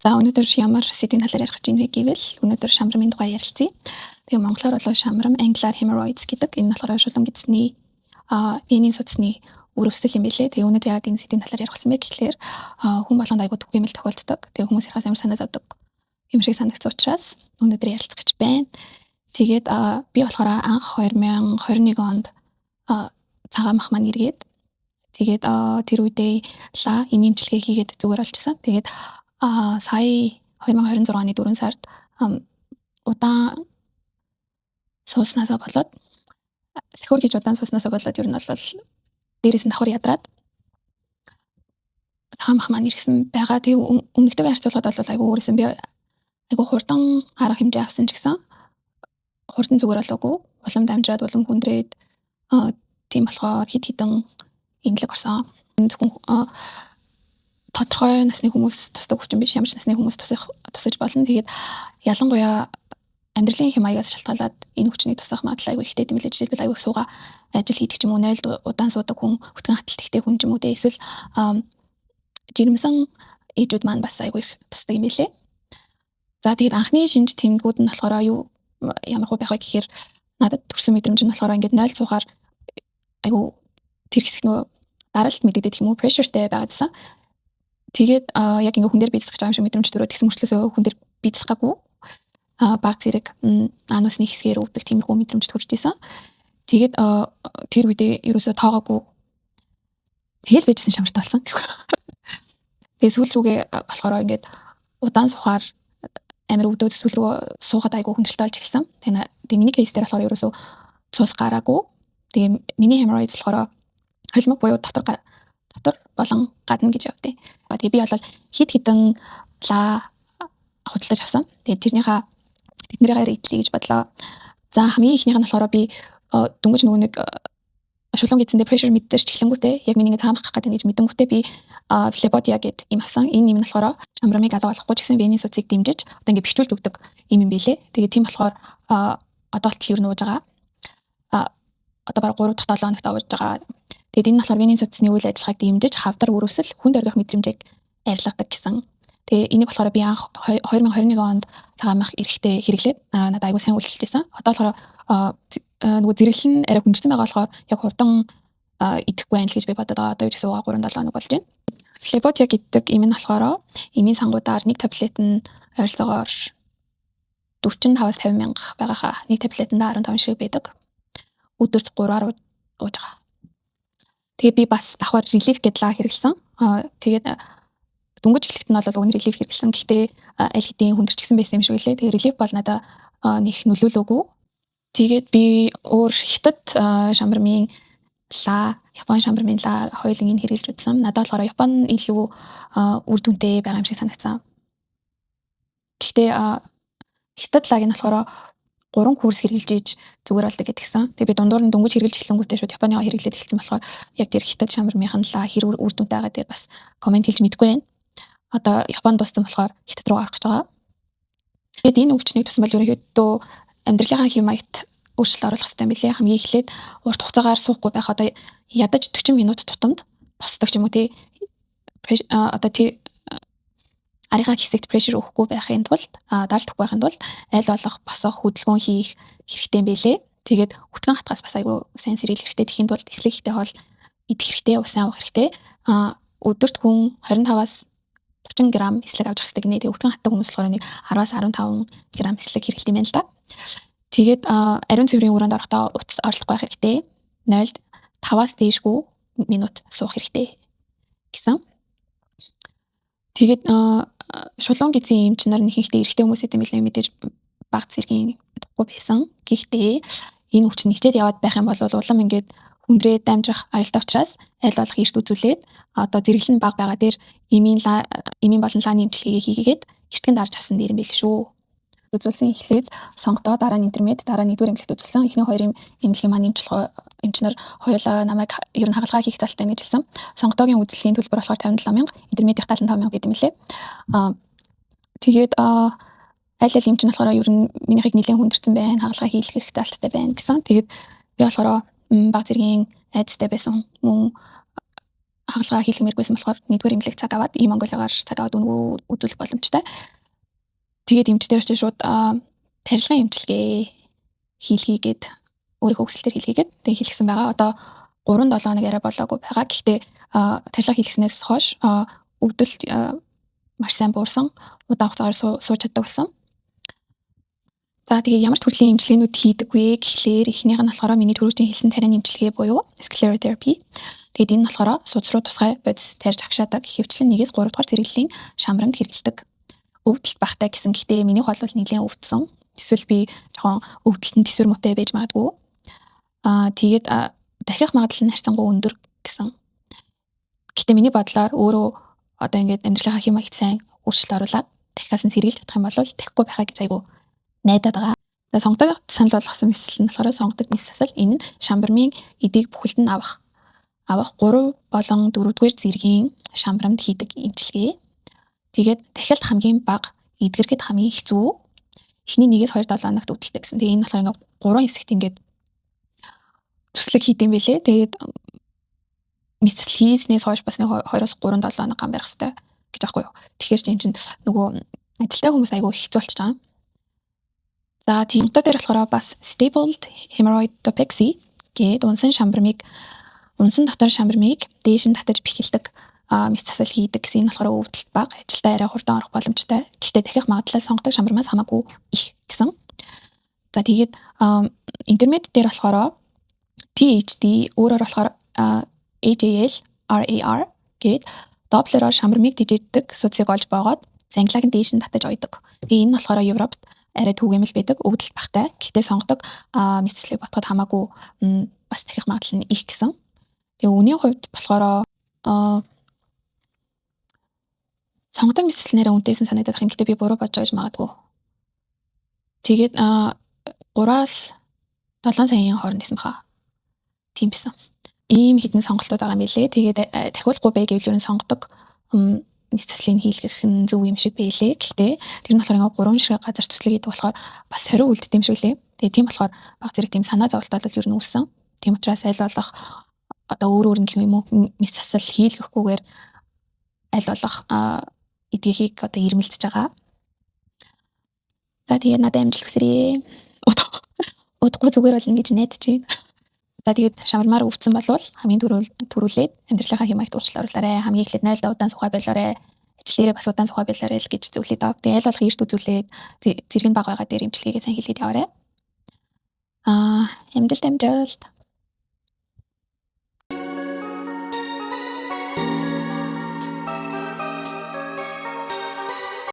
За өнөөдөр ямар сэдвийн талаар ярих гэж байна вэ гэвэл өнөөдөр шамрамын тухай ярилцъя. Тэгээ монголоор бол шамрам, англиар hemorrhoids гэдэг. Энэ болохоор шулуун гидсний венийн судасны өрөвсөл юм билээ. Тэгээ өнөөдөр яг энэ сэдвийн талаар ярих болсон бэ гэхлээр хүн болгонд айгуу түгээмэл тохиолддог. Тэгээ хүмүүс ярихаас ямар санаа зовдөг юм шиг санагдсан учраас өнөөдөр ярилцах гэж байна. Тэгээд би болохоор анх 2021 онд цагаан мах маань эргээд тэгээд тэр үедээ эмчилгээ хийгээд зүгээр болчихсон. Тэгээд сая 2026 оны 4 сард удаан сууснасаа болоод сахиур хийж удаан сууснасаа болоод ер нь бол дээрээс нь давхар ядраад таамах маань ирсэн байгаа. Тэгээ өмнөдөө харьцуулахад бол айгүй өөрөөсөн би айгүй хурдан арга хэмжээ авсан ч гэсэн хурдан зүгээр болоогүй. Улам дамжаад улам хүндрээд тийм болохоор хид хідэн имлэг орсон. Зөвхөн тодорхой насны хүмүүс тусдаг хүчин биш, ямар ч насны хүмүүс тусаж болно. Тэгээд ялангуяа амьдралын хэм маягаас шалтгаалаад энэ хүчнийг тусах магадлал айгүй ихтэй юм билээ. Жишээлбэл айгүй сууга ажил хийдэг ч юм уу, нойлд удаан суудаг хүн, хөтгөн хаталт ихтэй хүн ч юм уу те, эсвэл жирэмсэн ээжүүд маань бас айгүй их тусдаг юм билээ. За тэгээд анхны шинж тэмдгүүд нь болохоор ямар хөө байх вэ гэхээр надад төрсэн мэдрэмж нь болохоор ингээд 0 сухаар айгүй тэр хэсэг нөгөө даралт мэдэгдэх юм уу, pressureтэй байгаадсан. Тэгээд яг ингээ хүн дээр бийцэх байгаа юм шиг мэдрэмж төрөө тэгсэн мөрчлөөсөө хүн дээр бийцэхгүйгүй баг зэрэг анусны хэсгээр өвдөх тиймэрхүү мэдрэмж төрж ийсэн. Тэгээд тэр үедээ ерөөсөө тоогоогүй тэгэл байжсэн шамартай болсон. Тэгээд сүүл рүүгээ болохоор ингээд удаан сухаар амар өвдөд сүүл рүү суухад айгүй хүндрэлтэй болж эхэлсэн. Тэгээд миний кейс дээр болохоор ерөөсөө цус гараагүй. Тэгээд миний hemorrhoids болохоор холимог буюу дотор болон гадна гэж явдیں۔ Тэгээ би бол хид хідэн худалдаж авсан. Тэгээ тэднэрийгээ эдлэе гэж бодлоо. За хамгийн ихнийх нь болохоор би дөнгөж нөгөө нэг шулуун гидсэндээ pressure мэддэр чиглэнгүүтээ яг миний ингээ цаамах гарах гэдэг гэж мэдэнгүүтээ би Flebodia гэдэг юм авсан. Энэ юм нь болохоор шамрамыг алга болохгүй ч гэсэн венийн судасыг дэмжиж одоо ингээ бэхжүүлж өгдөг юм билээ. Тэгээ тийм болохоор одоо болтол юу нууж байгаа. Одоо бараг 3 дахь 7 хоногт овж байгаа. Тэгээд энэ болохоор венийн судасны үйл ажиллагааг дэмжиж хавдар өрөвсөл хүнд оргих мэдрэмжийг арилгадаг гэсэн. Тэгээ энийг болохоор би анх 2021 онд цагаан мах эрэхтэй хэрэглээд надад аягүй сайн үйлчилж байсан. Одоо болохоор нөгөө зэрэглэл нь арай хүндэрсэн байгаа болохоор яг хурдан идэхгүй байнал гэж би бодоод байгаа. Одоо юу ч гэсэн 3-7 хоног болж байна. Flebodia гэдэг юм нь болохоор эмийн сангуудаар нэг таблет нь ойролцоогоор 45-50 мянга байгаахаа. Нэг таблетанда 15 шиг байдаг. Өдөрт 3-аар ууж байгаа. Тэгээ би бас давхар relief гэдлаа хэрэглэсэн. Тэгээд дөнгөж эхлэхэд нь бол уг relief хэрэглэсэн. Гэхдээ аль хэдийн хүндэрчсэн байсан юм шиг үлээ. Тэгээ relief бол надад нэг нөлөөлөөгүй. Тэгээд би өөр хятад шамрамын Япон шамрамын хоёуланг хэрэглэж үзсэн. Надад болохоор Япон илүү үр дүнтэй байгаа юм шиг санагдсан. Гэхдээ хятад лагийг нь болохоор 3 курс хэрэгжилж ийж зүгээр болдог гэдгсэн. Тэгээ би дундуур нь дөнгөж хэрэгжилж эхлэнгүүтээ шууд Японыгаа хэрэглээд эхэлсэн болохоор яг тэр хятад шамрамынхан хэр үр дүнтэй байгаа дээр бас комент хэлж мэдэхгүй байна. Одоо Японд дуссан болохоор хятад руу орох гэж байгаа. Тэгээд энэ өвчнийг тусан бол ерөнхийдөө амьдралынхаа хэм маягт өөрчлөлт оруулах хэрэгтэй юм билээ. Хамгийн эхлээд урт хугацаагаар суухгүй байх одоо ядаж 40 минут тутамд босдог ч юм уу тий. Одоо тий арийнхаа хэсэгт pressure өгөхгүй байхын тулд даралт өгөхгүй байхын тулд аль болох босох хөдөлгөөн хийх хэрэгтэй юм байлээ. Тэгээд хөтгөн хатгаас бас айгүй сайн сэргийлэх хэрэгтэй. Тэхийн тулд эслэг ихтэй хоол идэх хэрэгтэй, усан уух хэрэгтэй. Өдөрт хүн 25-аас 30 г эслэг авч хэрэгтэй гинэ. Тэгээд хөтгөн хатдаг хүмүүс болохоор нэг 10-аас 15 г эслэг хэрэгтэй юм байна л да. Тэгээд ариун цэврийн өрөөнд орохдоо утас орлох байх хэрэгтэй. 0-5-аас дээшгүй минут суух хэрэгтэй гэсэн. Тэгээд шулуун гидсийн эмч нар ихэнхдээ эрэгтэй хүмүүстэй нэлээд мэдээж баг зэргийн духгүй байсан. Гэхдээ энэ өвчин ничээд яваад байх юм бол улам ингээд хүндрээ дамжих аюултай учраас аль болох эрт үзүүлээд одоо зэрэглэл нь баг байгаа дээр эмийн болон лааны эмчилгээгээ хийгээд эртгэн дарж авсан дээр юм байл шүү. Үзүүлсэн эхлээд сонгодоо дараа нь интермед дараа нэгдүгээр эмнэлэгт үзүүлсэн. Эхний хоёрын эмнэлгийн маань эмч нар хоёулаа намайг ер нь хагалгаа хийх залтай гэж хэлсэн. Сонгодоогийн үзлэлийн төлбөр болохоор 57,000, интермедийн 75,000 гэдэг юм лээ. Тэгээд аль эмч нь болохоор ер нь минийхийг нэлээд хүндэрсэн байна, хагалгаа хийлгэх залттай байна гэсэн. Тэгээд би болохоор баг зэргийн айдастай байсан мөн хагалгаа хийлгэмээргүйсэн болохоор нэгдүгээр эмнэлэг цаг аваад Монголигаар цаг аваад өнгөө үзүүлэх боломжтой. Тэгээд эмчдэр очиж шууд тарилгын эмчилгээ хийлгийгээд өөрийнхөө хүсэлтээр хийлгийгээд тэгээд хийлгсэн байгаа. Одоо 3-7 хоног арай болоогүй байгаа. Гэхдээ тарилга хийлгэснээс хойш өвдөлт маш сайн буурсан. Удаан хугацаагаар сууж чаддаг болсон. За тэгээ ямар ч төрлийн эмчилгээнүүд хийдэг вэ гэхлээр эхнийх нь болохоор миний түрүүчийн хэлсэн тарианы эмчилгээ буюу sclerotherapy. Тэгээд энэ нь болохоор судас руу тусгай бодис тарьж агшаадаг ихэвчлэн 1-3 дугаар зэрэглэлийн шамрамд хэрэгэлдэг. Өвдөлт багтай гэсэн гэхдээ минийх бол нэлээд өвдсөн. Эсвэл би жоохон өвдөлтөнд төсвөр муутай байж магадгүй. Тэгээд дахих магадлал нь харьцангуй өндөр гэсэн. Гэхдээ миний бодлоор өөрөө одоо ингээд амьдралынхаа хэм маягт сайн өөрчлөлт оруулаад дахиас нь сэргийлж чадах юм бол таhiхгүй байхаа гэж айгу найдаад байгаа. За сонгодог санал болгосон мэсэл нь болохоор сонгодог мэс засал энэ нь шамбармын эдийг бүхэлд нь авах 3 болон 4-р зэргийн шамбрамд хийдэг эмчилгээ. Тэгээд дахиалт хамгийн бага, эдгэргэд хамгийн хэцүү. Эхний 1-2 7 хоногт өвдөлттэй гэсэн. Тэгээ энэ болохоор ингээд 3 хэсэгт ингээд төслөг хийдэм байлээ. Тэгээд мэс засал хийснээс хойш бас 2-3 7 хоног гам барих хэрэгтэй гэж аахгүй юу. Тэгэхээр чинь нөгөө ажилтай хүмүүс айгүй хэцүү болчих жаа. За тийм дээр болохоор бас stapled hemorrhoidopexy гэдэг унсан дотор шамбармыг дээш нь татаж бэхэлдэг мэс засал хийдэг гэсэн. Энэ болохоор өвдөлт бага, ажилдаа арай хурдан орох боломжтой. Гэхдээ дахих магадлал сонгодог шамбармаас хамаагүй их гэсэн. За тэгээд интермед дээр болохоор THD өөрөөр болохоор HAL, RAR гээд Доплероор шамбармыг дижиддэг судсыг олж боогоод занглааг нь дээш нь татаж ойдог. Тэгээ энэ нь болохоор Европт арай түгээмэл байдаг, өвдөлт багтай. Гэхдээ сонгодог мэс заслыг ботход хамаагүй бас дахих магадлал нь их гэсэн. Тэгээ үнийн хувьд болохоор сонгодог мэс засал нэрээ үнэтэйсэн санагдах юм. Гэхдээ би буруу бодож байж магадгүй. Тэгээд 3-аас 7 саяын хооронд гэсэн баха. Тийм бисэн. Ийм хідэн сонголтууд байгаа юм билээ. Тэгээд дахиулахгүй бай гэвэл сонгодог мэс заслыг хийлгэх нь зөв юм шиг байлээ. Гэхдээ тэр нь болохоор 3 шиг газар төслөг гэдэг болохоор бас 20 үлддэг юм шиг лээ. Тэгээд тийм болохоор баг зэрэг тийм санаа зовлтол бол ер нь үүссэн. Тийм учраас аль болох одоо өөр нь гэх юм уу мэс засал хийлгэхгүйгээр аль болох эдгийхийг одоо ирмэлцэж байгаа. За тэгээд надад амжилт хүсье. Удахгүй зүгээр болно гэж найдаж байна. За тэгээд шамбармаар өвдсөн болвол хамгийн түрүүлээд амьдралынхаа хэм маягт өөрчлөлт оруулаарай. Хамгийн эхлээд 0 удаан сухай байлаарай. Ичлээрээ бас удаан сухай байлаарай л гэж зөвлөе доо. Тэгээд аль болох эрт үзүүлээд зэрэг нь бага байгаа дээр эмчилгээгээ сайн хийлгээд яваарай. Амжилт.